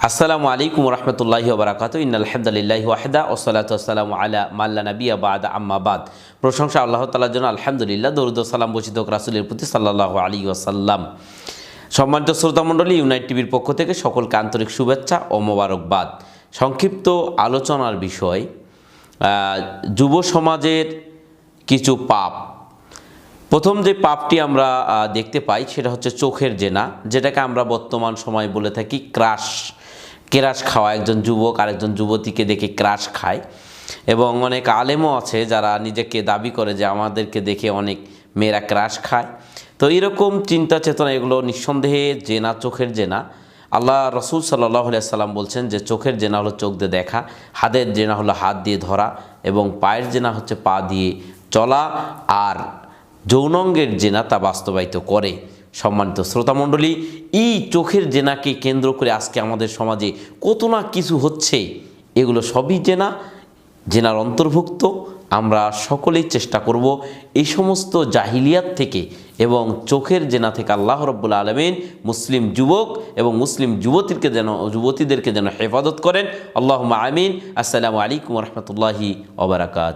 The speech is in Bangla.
আসসালামু আলাইকুম রহমতুল্লাহি ওবরাকাতু ইন্নাল হামদুলিল্লাহি ওয়াহদা ওয়াসসালাতু ওয়াসসালামু আলা মাল্লা নাবিয়্যা বা'দা আম্মা বাদ। প্রশংসা আল্লাহ তাআলার জন্য, আলহামদুলিল্লাহ। দরুদ ও সালাম বর্ষিত হোক রাসূলের প্রতি সাল্লাল্লাহু আলাইহি ওয়াসাল্লাম। সম্মানিত শ্রোতামণ্ডলী, ইউনাইট টিভির পক্ষ থেকে সকলকে আন্তরিক শুভেচ্ছা ও মোবারকবাদ। সংক্ষিপ্ত আলোচনার বিষয় যুব সমাজের কিছু পাপ। প্রথম যে পাপটি আমরা দেখতে পাই সেটা হচ্ছে চোখের জেনা, যেটাকে আমরা বর্তমান সময় বলে থাকি ক্রাশ খাওয়া। একজন যুবক আরেকজন যুবতীকে দেখে ক্রাশ খায়, এবং অনেক আলেমও আছে যারা নিজেকে দাবি করে যে আমাদেরকে দেখে অনেক মেয়েরা ক্রাশ খায়। তো এরকম চিন্তা চেতনা এগুলো নিঃসন্দেহে জেনা, চোখের জেনা। আল্লাহ রসুল সাল্লাল্লাহু আলাইহি সাল্লাম বলছেন যে চোখের জেনা হলো চোখ দিয়ে দেখা, হাতের জেনা হলো হাত দিয়ে ধরা, এবং পায়ের জেনা হচ্ছে পা দিয়ে চলা, আর যৌনাঙ্গের জেনা তা বাস্তবায়িত করে। সম্মানিত শ্রোতামণ্ডলী, এই চোখের জেনাকে কেন্দ্র করে আজকে আমাদের সমাজে কত না কিছু হচ্ছে। এগুলো সবই জেনার অন্তর্ভুক্ত। আমরা সকলেই চেষ্টা করব এই সমস্ত জাহিলিয়াত থেকে এবং চোখের জেনা থেকে আল্লাহ রাব্বুল আলামিন মুসলিম যুবক এবং মুসলিম যুবতীদেরকে যেন হেফাজত করেন। আল্লাহুম্মা আমিন। আসসালামু আলাইকুম ওয়া রাহমাতুল্লাহি ওয়া বারাকাতুহু।